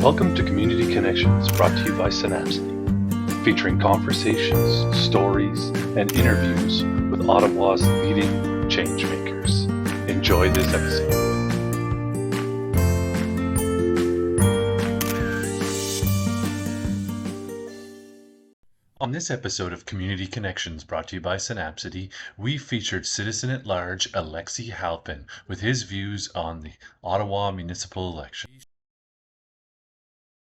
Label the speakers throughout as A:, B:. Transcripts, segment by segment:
A: Welcome to Community Connections, brought to you by Synapsity, featuring conversations, stories, and interviews with Ottawa's leading change makers. Enjoy this episode. On this episode of Community Connections, brought to you by Synapsity, we featured citizen at large Alexei Halpin with his views on the Ottawa Municipal election.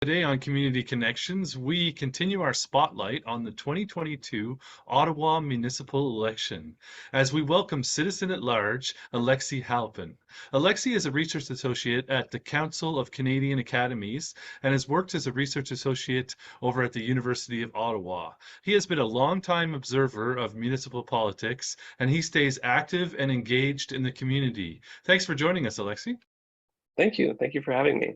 A: Today on Community Connections, we continue our spotlight on the 2022 Ottawa Municipal election as we welcome citizen at large Alexei Halpin. Alexei is a research associate at the Council of Canadian Academies and has worked as a research associate over at the University of Ottawa. He has been a longtime observer of municipal politics and he stays active and engaged in the community. Thanks for joining us, Alexei.
B: Thank you. Thank you for having me.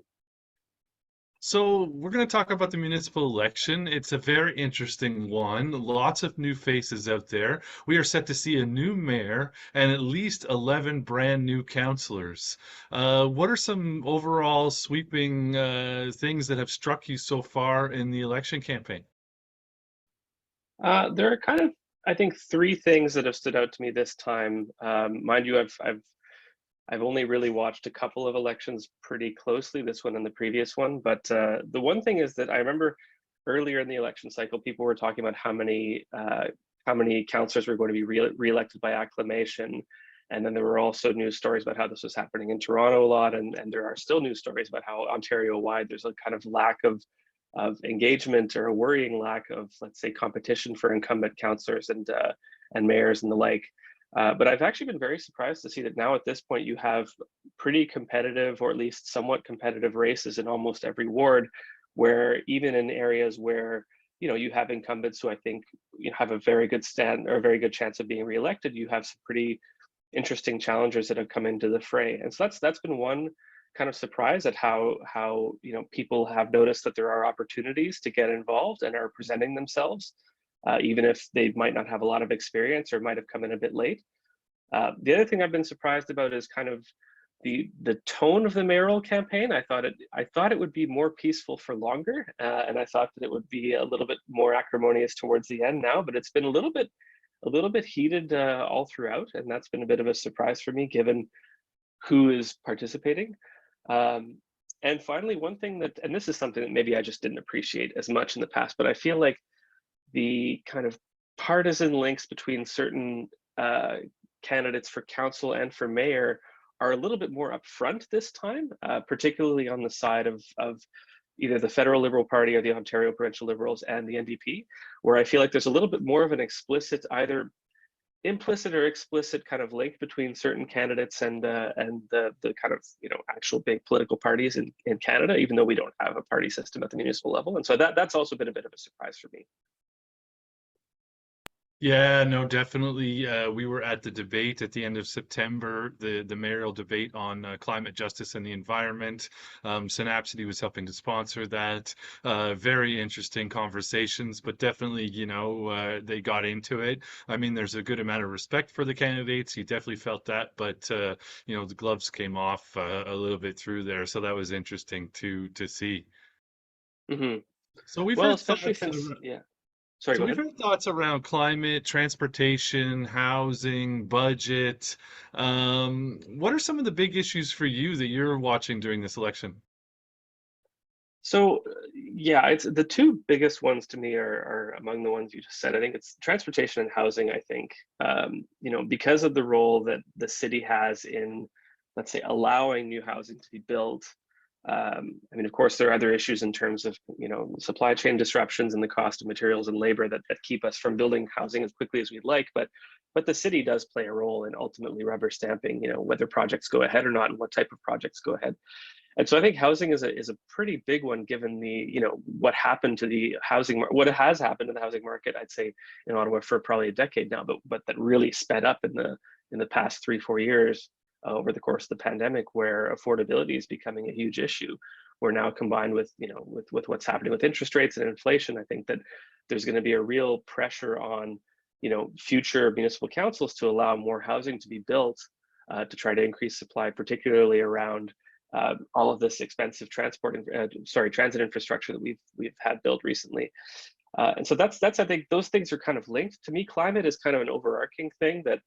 A: So we're going to talk about the municipal election. It's a very interesting one. Lots of new faces out there. We are set to see a new mayor and at least 11 brand new councillors. What are some overall sweeping things that have struck you so far in the election campaign?
B: There are I think, three things that have stood out to me this time. Mind you, I've only really watched a couple of elections pretty closely, this one and the previous one. But the one thing is that I remember earlier in the election cycle, people were talking about how many councillors were going to be re-elected by acclamation. And then there were also news stories about how this was happening in Toronto a lot. And there are still news stories about how Ontario-wide there's a kind of lack of engagement, or a worrying lack of, let's say, competition for incumbent councillors and mayors and the like. But I've actually been very surprised to see that now at this point you have pretty competitive, or at least somewhat competitive, races in almost every ward, where even in areas where you have incumbents who I think have a very good stand or a very good chance of being reelected, you have some pretty interesting challengers that have come into the fray. And so that's been one kind of surprise at how people have noticed that there are opportunities to get involved and are presenting themselves. Even if they might not have a lot of experience or might have come in a bit late. The other thing I've been surprised about is kind of the tone of the mayoral campaign. I thought it would be more peaceful for longer, and I thought that it would be a little bit more acrimonious towards the end now. But it's been a little bit heated all throughout, and that's been a bit of a surprise for me, given who is participating. And finally, one thing that, and this is something that maybe I just didn't appreciate as much in the past, but I feel like the kind of partisan links between certain candidates for council and for mayor are a little bit more upfront this time, particularly on the side of either the federal Liberal Party or the Ontario Provincial Liberals and the NDP, where I feel like there's a little bit more of an explicit, either implicit or explicit, kind of link between certain candidates and the kind of actual big political parties in Canada, even though we don't have a party system at the municipal level. And so that's also been a bit of a surprise for me.
A: Yeah, no, definitely. We were at the debate at the end of September, the mayoral debate on climate justice and the environment. Synapsity was helping to sponsor that. Very interesting conversations, but definitely, they got into it. I mean, there's a good amount of respect for the candidates. You definitely felt that, but the gloves came off a little bit through there, so that was interesting to see.
B: Mm-hmm.
A: So we've
B: Well,
A: heard
B: especially
A: thoughts.
B: since, yeah. Sorry,
A: So
B: go
A: we've
B: ahead.
A: heard thoughts around climate, transportation, housing, budget. What are some of the big issues for you that you're watching during this election?
B: So yeah, it's the two biggest ones to me are among the ones you just said. I think it's transportation and housing. I think because of the role that the city has in, let's say, allowing new housing to be built. I mean, of course, there are other issues in terms of supply chain disruptions and the cost of materials and labor that keep us from building housing as quickly as we'd like. But the city does play a role in ultimately rubber stamping whether projects go ahead or not, and what type of projects go ahead. And so I think housing is a pretty big one, given the what happened to the housing, what has happened in the housing market, I'd say, in Ottawa for probably a decade now, but that really sped up in the past 3-4 years over the course of the pandemic, where affordability is becoming a huge issue. We're now, combined with with what's happening with interest rates and inflation, I think that there's going to be a real pressure on future municipal councils to allow more housing to be built to try to increase supply, particularly around all of this expensive transit infrastructure that we've had built recently. And so that's I think those things are kind of linked. To me, climate is kind of an overarching thing that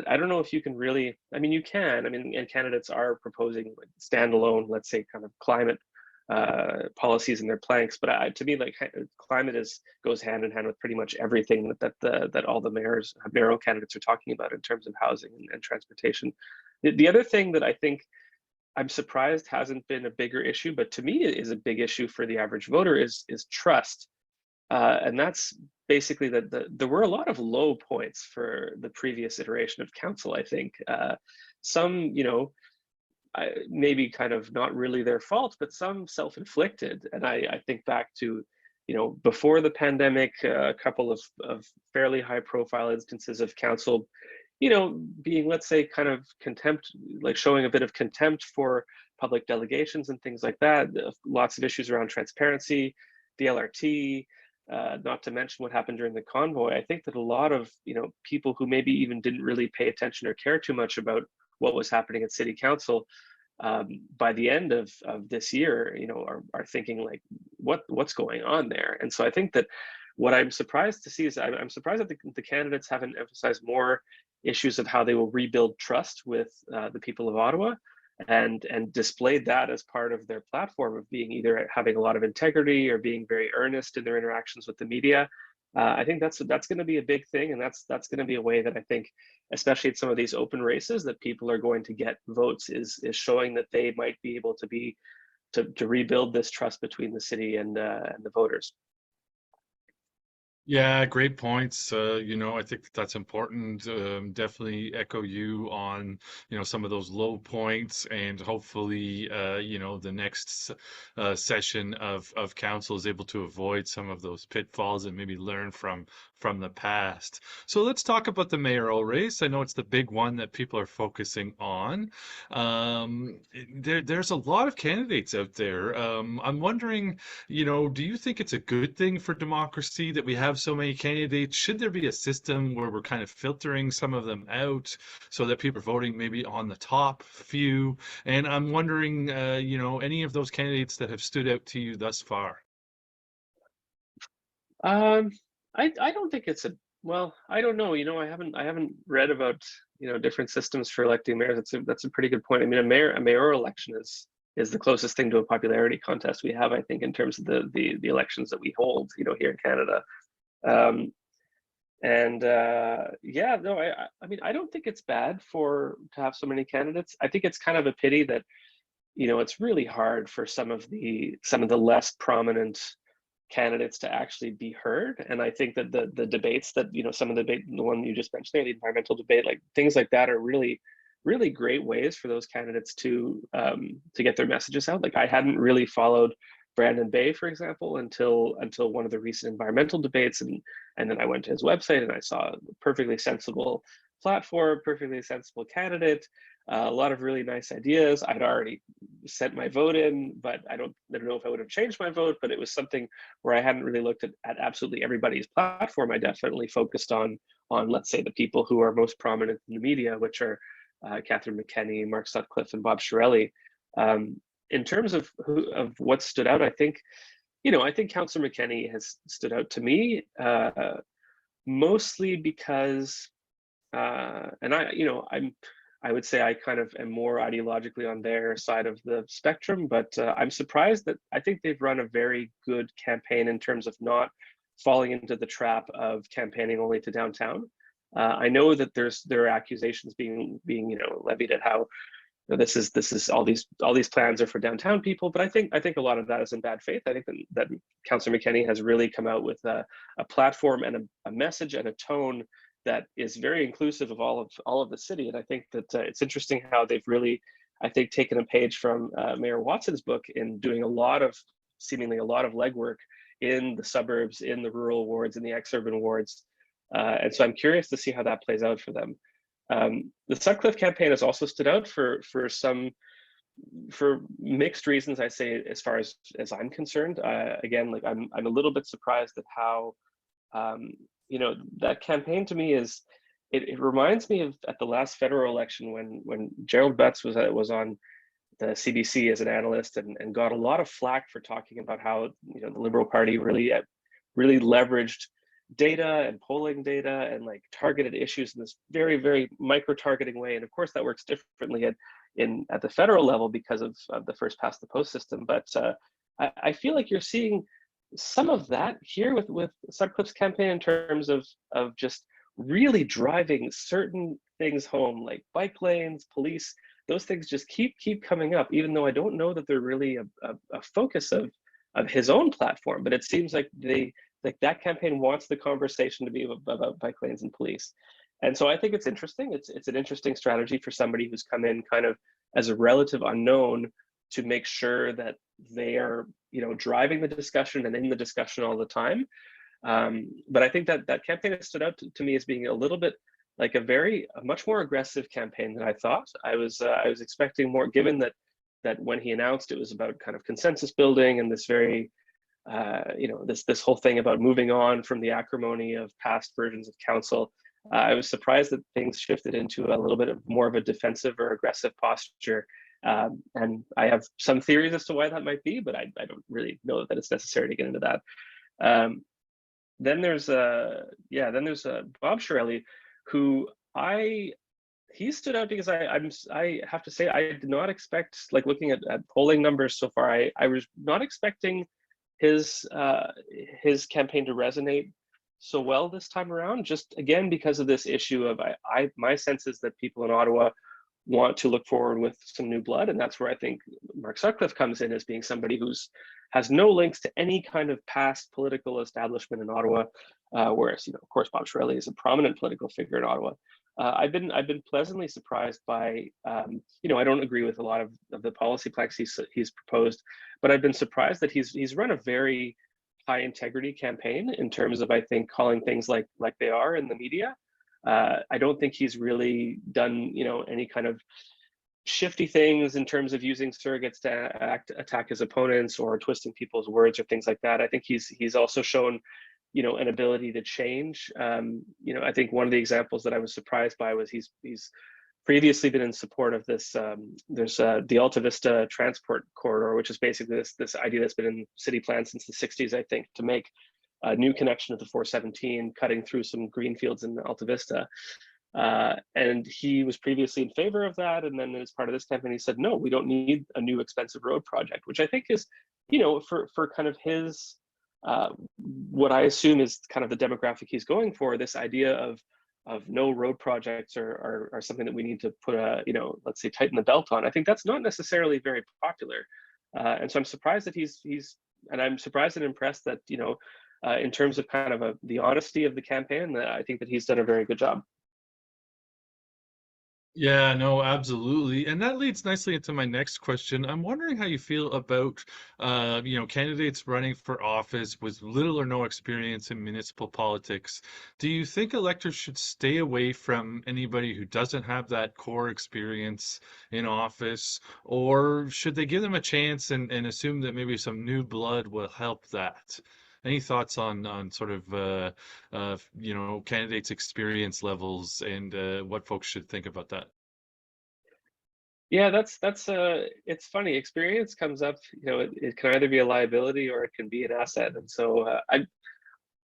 B: I don't know if you can really, I mean, you can, I mean, and candidates are proposing like standalone, let's say, kind of climate policies in their planks, but to me, like climate goes hand in hand with pretty much everything that all the mayoral candidates are talking about in terms of housing and transportation. The other thing that I think I'm surprised hasn't been a bigger issue, but to me it is a big issue for the average voter is trust. And that's basically that there were a lot of low points for the previous iteration of council, I think. Some, maybe kind of not really their fault, but some self-inflicted. And I think back to, before the pandemic, a couple of fairly high profile instances of council, being, let's say, kind of contempt, like showing a bit of contempt for public delegations and things like that. Lots of issues around transparency, the LRT, not to mention what happened during the convoy. I think that a lot of people who maybe even didn't really pay attention or care too much about what was happening at city council, by the end of this year, are thinking like, what's going on there? And so I think that what I'm surprised to see is I'm surprised that the candidates haven't emphasized more issues of how they will rebuild trust with the people of Ottawa, and displayed that as part of their platform of being either having a lot of integrity or being very earnest in their interactions with the media. I think that's going to be a big thing, and that's going to be a way that I think, especially at some of these open races, that people are going to get votes is showing that they might be able to rebuild this trust between the city and the voters.
A: Yeah, great points. I think that's important. Definitely echo you on, some of those low points, and hopefully, the next session of council is able to avoid some of those pitfalls and maybe learn from the past. So let's talk about the mayoral race. I know it's the big one that people are focusing on. There's a lot of candidates out there. I'm wondering, do you think it's a good thing for democracy that we have so many candidates? Should there be a system where we're kind of filtering some of them out so that people are voting maybe on the top few? And I'm wondering, any of those candidates that have stood out to you thus far?
B: I don't think it's well, I don't know. I haven't read about different systems for electing mayors. That's a pretty good point. I mean, a mayoral election is the closest thing to a popularity contest we have, I think, in terms of the elections that we hold, here in Canada. Yeah, no, I mean, I don't think it's bad to have so many candidates. I think it's kind of a pity that it's really hard for some of the less prominent candidates to actually be heard. And I think that the debates that some of the debate, the one you just mentioned there, the environmental debate, like things like that, are really really great ways for those candidates to get their messages out. Like I hadn't really followed Brandon Bay, for example, until one of the recent environmental debates, and then I went to his website and I saw a perfectly sensible platform, perfectly sensible candidate, a lot of really nice ideas. I'd already sent my vote in, but I don't know if I would have changed my vote, but it was something where I hadn't really looked at absolutely everybody's platform. I definitely focused on let's say the people who are most prominent in the media, which are Catherine McKenney, Mark Sutcliffe, and Bob Shirelli. In terms of what stood out, I think Councillor McKenney has stood out to me, mostly because, and I would say I kind of am more ideologically on their side of the spectrum, but I'm surprised that I think they've run a very good campaign in terms of not falling into the trap of campaigning only to downtown. I know that there are accusations being levied at how this is all these plans are for downtown people, but I think a lot of that is in bad faith. I think that Councillor McKenney has really come out with a platform and a message and a tone that is very inclusive of all of the city. And I think that it's interesting how they've really, I think, taken a page from Mayor Watson's book in doing seemingly a lot of legwork in the suburbs, in the rural wards, in the ex-urban wards. And so I'm curious to see how that plays out for them. The Sutcliffe campaign has also stood out for mixed reasons, I say, as far as I'm concerned. Again, like I'm a little bit surprised at how that campaign to me is. It reminds me of at the last federal election when Gerald Butts was on the CBC as an analyst, and got a lot of flack for talking about how the Liberal Party really leveraged data and polling data and like targeted issues in this very, very micro targeting way. And of course that works differently at the federal level because of the first past the post system. But I feel like you're seeing some of that here with Sutcliffe's campaign in terms of just really driving certain things home, like bike lanes, police. Those things just keep coming up, even though I don't know that they're really a focus of his own platform. But it seems like that campaign wants the conversation to be about bike lanes and police. And so I think it's interesting. It's an interesting strategy for somebody who's come in kind of as a relative unknown to make sure that they are driving the discussion and in the discussion all the time. But I think that campaign has stood out to me as being a little bit like a much more aggressive campaign than I thought. I was expecting more, given that when he announced it was about kind of consensus building and this very this whole thing about moving on from the acrimony of past versions of council. I was surprised that things shifted into a little bit of more of a defensive or aggressive posture. And I have some theories as to why that might be, but I don't really know that it's necessary to get into that. Then there's Bob Shirelli, who he stood out because I have to say I did not expect, like looking at polling numbers so far, I was not expecting his campaign to resonate so well this time around, just again because of this issue of my sense is that people in Ottawa want to look forward with some new blood, and that's where I think Mark Sutcliffe comes in as being somebody has no links to any kind of past political establishment in Ottawa, whereas of course Bob Shirelli is a prominent political figure in Ottawa. I've been pleasantly surprised by I don't agree with a lot of the policy planks he's proposed, but I've been surprised that he's run a very high integrity campaign in terms of, I think, calling things like they are in the media. I don't think he's really done any kind of shifty things in terms of using surrogates to attack his opponents or twisting people's words or things like that. I think he's also shown an ability to change. I think one of the examples that I was surprised by was he's previously been in support of this. There's the Alta Vista transport corridor, which is basically this idea that's been in city plan since the 60s, I think, to make a new connection to the 417, cutting through some green fields in Alta Vista. And he was previously in favor of that. And then as part of this campaign, he said, no, we don't need a new expensive road project, which I think is, for kind of his, what I assume is kind of the demographic he's going for, this idea of no road projects are something that we need to put let's say tighten the belt on. I think that's not necessarily very popular. And so I'm surprised that I'm surprised and impressed that, in terms of kind of the honesty of the campaign, I think that he's done a very good job.
A: Yeah, no, absolutely. And that leads nicely into my next question. I'm wondering how you feel about, candidates running for office with little or no experience in municipal politics. Do you think electors should stay away from anybody who doesn't have that core experience in office, or should they give them a chance and assume that maybe some new blood will help that? Any thoughts on sort of candidates' experience levels and what folks should think about that?
B: Yeah, that's it's funny. Experience comes up, it can either be a liability or it can be an asset. And so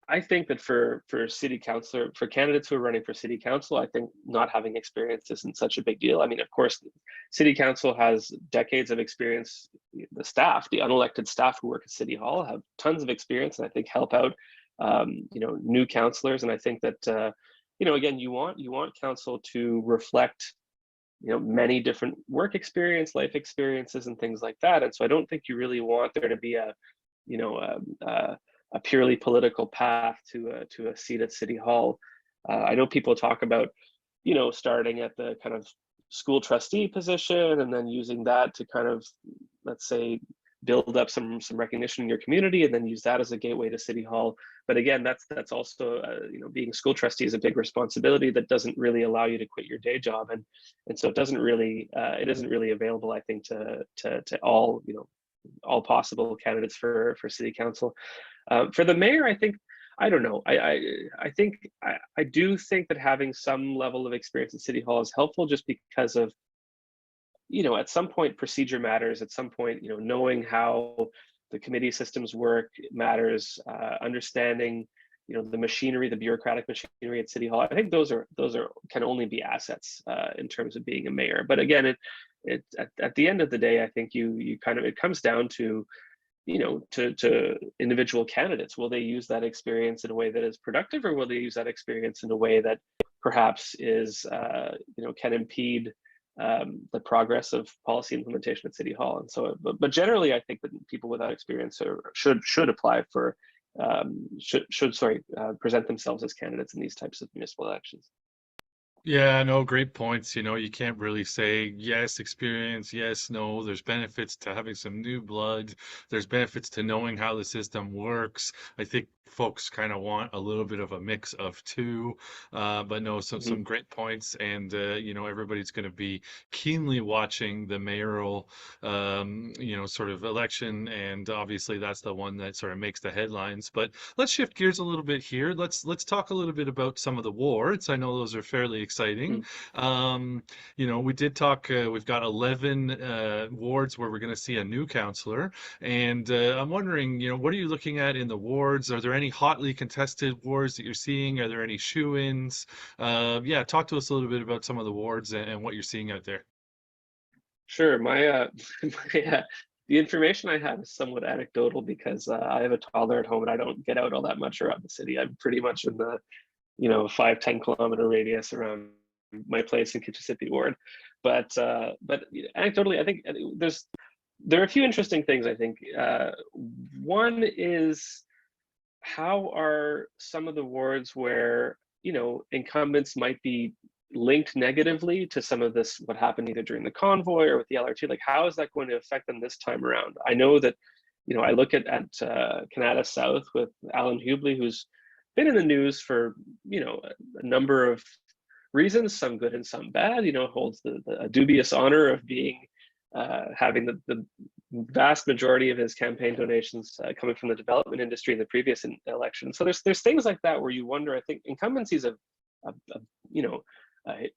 B: I think that for candidates who are running for city council, I think not having experience isn't such a big deal. I mean, of course, city council has decades of experience. The unelected staff who work at city hall have tons of experience, and I think help out, new councillors. And I think that, again, you want council to reflect, many different work experience, life experiences, and things like that. And so I don't think you really want there to be a purely political path to a seat at City Hall. I know people talk about, starting at the kind of school trustee position and then using that to kind of, let's say, build up some recognition in your community and then use that as a gateway to City Hall. But again, that's also, being school trustee is a big responsibility that doesn't really allow you to quit your day job. And so it isn't really available, I think, to all, all possible candidates for city council. For the mayor, I think, I don't know. I do think that having some level of experience at City Hall is helpful, just because of at some point procedure matters. At some point, knowing how the committee systems work matters. Understanding, the machinery, the bureaucratic machinery at City Hall. I think those can only be assets in terms of being a mayor. But again, at the end of the day, I think you kind of, it comes down to, to individual candidates. Will they use that experience in a way that is productive, or will they use that experience in a way that perhaps is, can impede the progress of policy implementation at City Hall? And so, but generally, I think that people without experience should apply for, present themselves as candidates in these types of municipal elections.
A: Yeah, no, great points. You can't really say yes, experience, yes, no. There's benefits to having some new blood. There's benefits to knowing how the system works. I think folks kind of want a little bit of a mix of two. But no, some
B: Mhm.
A: great points. And everybody's going to be keenly watching the mayoral, sort of election. And obviously that's the one that sort of makes the headlines. But let's shift gears a little bit here. Let's talk a little bit about some of the wards. I know those are fairly exciting.
B: Mhm.
A: We did talk. We've got 11 wards where we're going to see a new councillor, and I'm wondering, what are you looking at in the wards? Are there any hotly contested wards that you're seeing? Are there any shoe-ins? Yeah, talk to us a little bit about some of the wards and what you're seeing out there.
B: Sure. The information I have is somewhat anecdotal because I have a toddler at home and I don't get out all that much around the city. I'm pretty much in the 5-10 kilometer radius around my place in Kitchissippi Ward. But anecdotally, I think there are a few interesting things. I think one is, how are some of the wards where incumbents might be linked negatively to some of this, what happened either during the convoy or with the LRT, like how is that going to affect them this time around? I know that I look at Canada South with Alan Hubley, who's been in the news for a number of reasons, some good and some bad. Holds the dubious honor of being having the vast majority of his campaign donations coming from the development industry in the previous election. So there's things like that where you wonder. I think incumbency is a it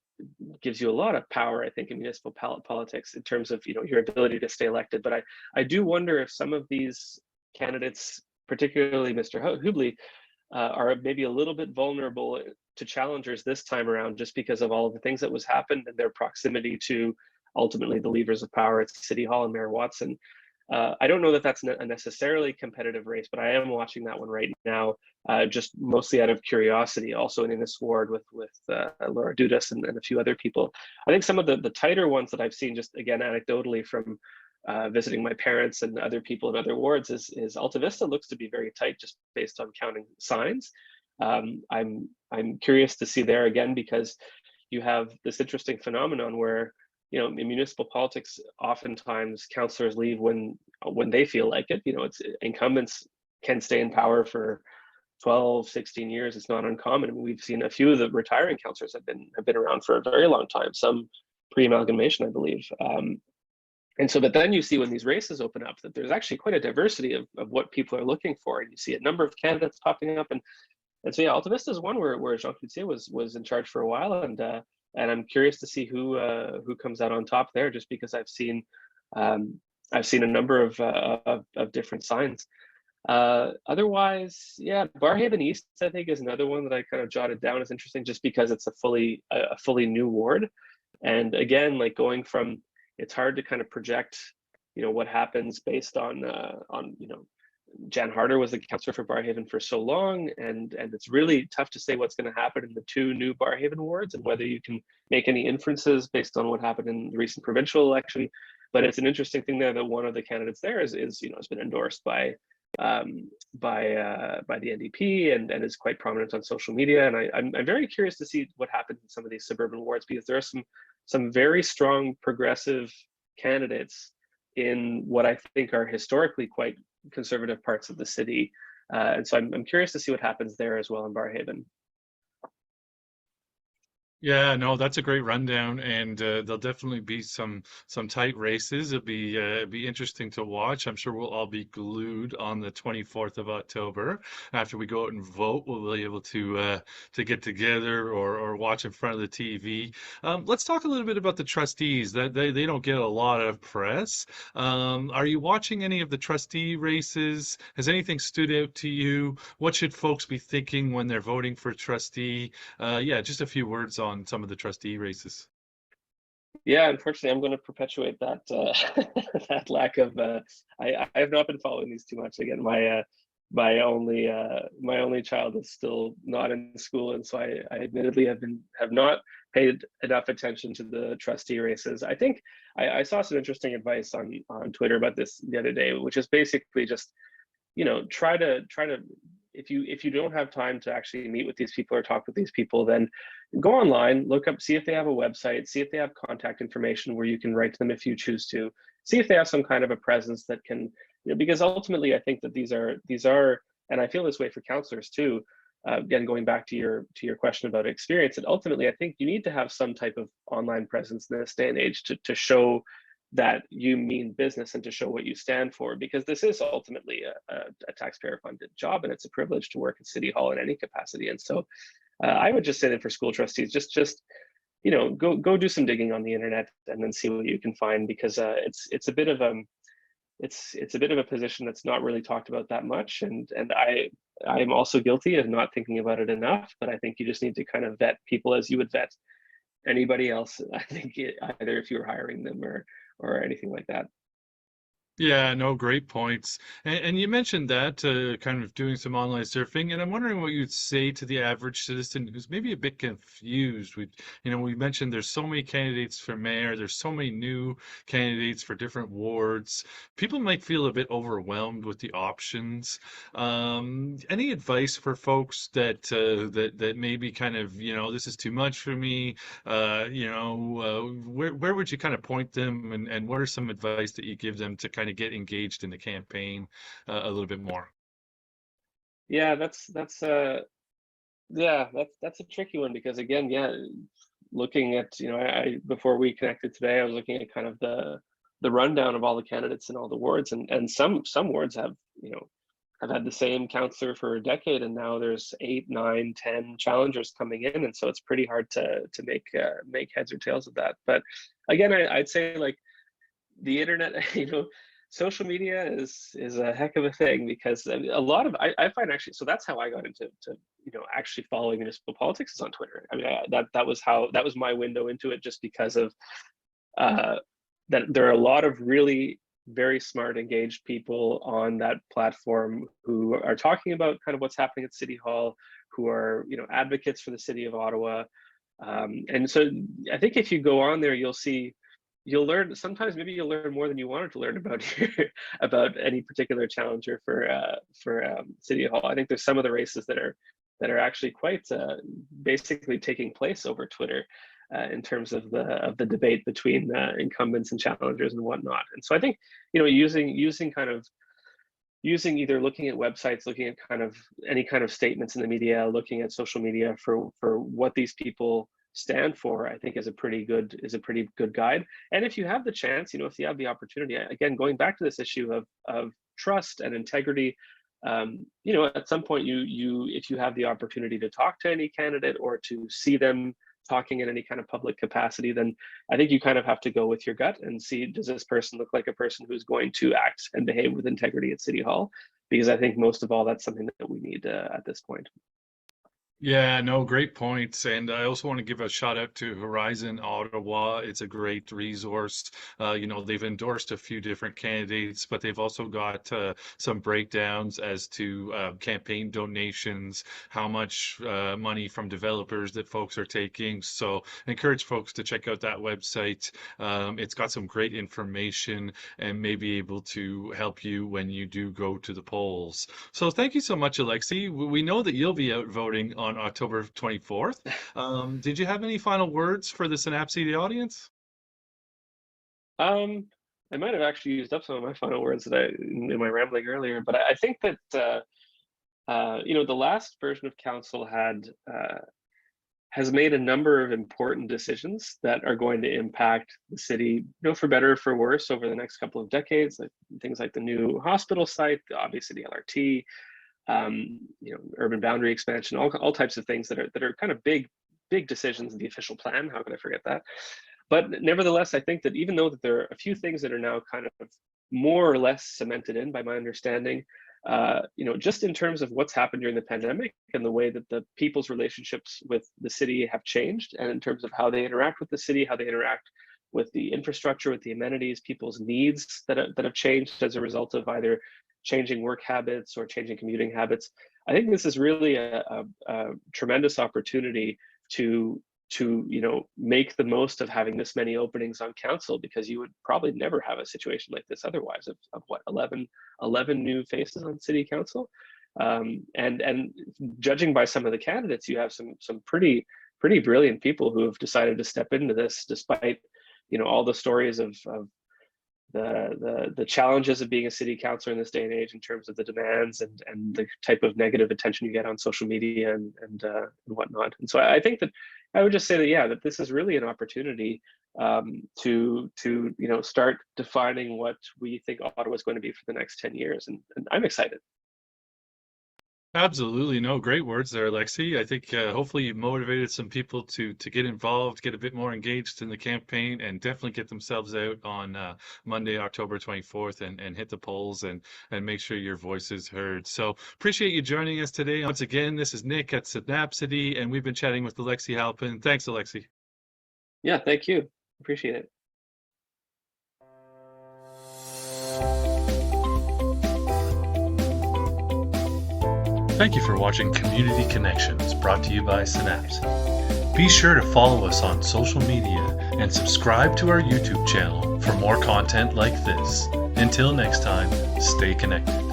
B: gives you a lot of power, I think, in municipal politics in terms of your ability to stay elected. But I do wonder if some of these candidates, particularly Mr. Hubley, are maybe a little bit vulnerable to challengers this time around, just because of all of the things that was happened and their proximity to ultimately the levers of power at City Hall and Mayor Watson. I don't know that that's a necessarily competitive race, but I am watching that one right now, just mostly out of curiosity. Also in this ward with Laura Dudas and a few other people. I think some of the tighter ones that I've seen, just again anecdotally from visiting my parents and other people in other wards, is Alta Vista looks to be very tight just based on counting signs. I'm curious to see there again, because you have this interesting phenomenon where in municipal politics, oftentimes councillors leave when they feel like it. It's incumbents can stay in power for 12, 16 years. It's not uncommon. We've seen a few of the retiring councillors have been around for a very long time, some pre-amalgamation, I believe. And so, but then you see when these races open up that there's actually quite a diversity of what people are looking for. And you see a number of candidates popping up. And so, yeah, Alta Vista is one where Jean Cloutier was in charge for a while. And I'm curious to see who comes out on top there, just because I've seen a number of different signs. Otherwise, yeah, Barrhaven East, I think, is another one that I kind of jotted down as interesting, just because it's a fully new ward. And again, like going from, it's hard to kind of project, what happens based on Jan Harder was the councillor for Barrhaven for so long, and it's really tough to say what's going to happen in the two new Barrhaven wards and whether you can make any inferences based on what happened in the recent provincial election. But it's an interesting thing there that one of the candidates there has been endorsed by the NDP and is quite prominent on social media. And I'm very curious to see what happens in some of these suburban wards, because there are some very strong progressive candidates in what I think are historically quite conservative parts of the city. And so I'm curious to see what happens there as well in Barrhaven.
A: Yeah, no, that's a great rundown, and there'll definitely be some tight races. It'll be interesting to watch. I'm sure we'll all be glued on the 24th of October. After we go out and vote, we'll be able to get together or watch in front of the TV. Let's talk a little bit about the trustees. That they don't get a lot of press. Are you watching any of the trustee races? Has anything stood out to you? What should folks be thinking when they're voting for trustee? Yeah, just a few words on some of the trustee races.
B: Yeah, unfortunately, I'm going to perpetuate that that lack of. I have not been following these too much. Again, my only child is still not in school, and so I admittedly have not paid enough attention to the trustee races. I think I saw some interesting advice on Twitter about this the other day, which is basically just, try to, if you don't have time to actually meet with these people or talk with these people, then go online, look up, see if they have a website, see if they have contact information where you can write to them if you choose to, see if they have some kind of a presence that can, because ultimately I think that these are, and I feel this way for counselors too. Again, going back to your question about experience, and ultimately I think you need to have some type of online presence in this day and age to show that you mean business and to show what you stand for, because this is ultimately a taxpayer funded job, and it's a privilege to work at City Hall in any capacity. And so I would just say that for school trustees, just go do some digging on the internet and then see what you can find, because it's a bit of it's a bit of a position that's not really talked about that much, and I'm also guilty of not thinking about it enough. But I think you just need to kind of vet people as you would vet anybody else. I think either if you were hiring them or anything like that.
A: Yeah, no, great points. And you mentioned that kind of doing some online surfing, and I'm wondering what you'd say to the average citizen who's maybe a bit confused. We mentioned there's so many candidates for mayor, there's so many new candidates for different wards. People might feel a bit overwhelmed with the options. Any advice for folks that maybe kind of, this is too much for me? Where would you kind of point them, and what are some advice that you give them to kind of get engaged in the campaign a little bit more?
B: Yeah, that's a tricky one, because again, yeah, looking at, I before we connected today, I was looking at kind of the rundown of all the candidates in all the wards, and some wards have, have had the same counselor for a decade, and now there's 8, 9, 10 challengers coming in, and so it's pretty hard to make heads or tails of that. But again, I'd say, like, the internet, social media is a heck of a thing, because a lot of, I find actually, so that's how I got into actually following municipal politics, is on Twitter. I mean, that was my window into it, just because of uh, that there are a lot of really very smart, engaged people on that platform who are talking about kind of what's happening at City Hall, who are, advocates for the city of Ottawa. And so I think if you go on there, you'll learn, sometimes maybe you'll learn more than you wanted to learn about about any particular challenger for City Hall. I think there's some of the races that are actually quite basically taking place over Twitter, in terms of the debate between incumbents and challengers and whatnot. And so I think, using either looking at websites, looking at kind of any kind of statements in the media, looking at social media for what these people stand for, I think is a pretty good guide. And if you have the chance, if you have the opportunity, again, going back to this issue of trust and integrity, at some point, if you have the opportunity to talk to any candidate or to see them talking in any kind of public capacity, then I think you kind of have to go with your gut and see, does this person look like a person who's going to act and behave with integrity at City Hall? Because I think most of all, that's something that we need at this point.
A: Yeah, no, great points. And I also want to give a shout out to Horizon Ottawa. It's a great resource. They've endorsed a few different candidates, but they've also got some breakdowns as to campaign donations, how much money from developers that folks are taking. So I encourage folks to check out that website. It's got some great information and may be able to help you when you do go to the polls. So thank you so much, Alexei. We know that you'll be out voting on October 24th. Did you have any final words for the Synapsedy audience?
B: Um, I might have actually used up some of my final words that in my rambling earlier, but I think that the last version of council had has made a number of important decisions that are going to impact the city, for better or for worse, over the next couple of decades. Like things like the new hospital site, obviously the LRT, urban boundary expansion, all types of things that are kind of big decisions in the official plan. How could I forget that? But nevertheless, I think that even though that there are a few things that are now kind of more or less cemented in, by my understanding, just in terms of what's happened during the pandemic and the way that the people's relationships with the city have changed, and in terms of how they interact with the city, how they interact with the infrastructure, with the amenities, people's needs that have changed as a result of either changing work habits or changing commuting habits. I think this is really a tremendous opportunity to make the most of having this many openings on council, because you would probably never have a situation like this otherwise of what, 11 new faces on city council. And judging by some of the candidates, you have some pretty brilliant people who have decided to step into this despite all the stories of the challenges of being a city councilor in this day and age, in terms of the demands and the type of negative attention you get on social media and whatnot. And so I think that I would just say that, yeah, that this is really an opportunity to start defining what we think Ottawa is going to be for the next 10 years. And I'm excited.
A: Absolutely. No, great words there, Alexei. I think hopefully you motivated some people to get involved, get a bit more engaged in the campaign, and definitely get themselves out on Monday, October 24th, and hit the polls and make sure your voice is heard. So appreciate you joining us today. Once again, this is Nick at Synapsity, and we've been chatting with Alexei Halpin. Thanks, Alexei.
B: Yeah, thank you. Appreciate it.
A: Thank you for watching Community Connections, brought to you by Synapse. Be sure to follow us on social media and subscribe to our YouTube channel for more content like this. Until next time, stay connected.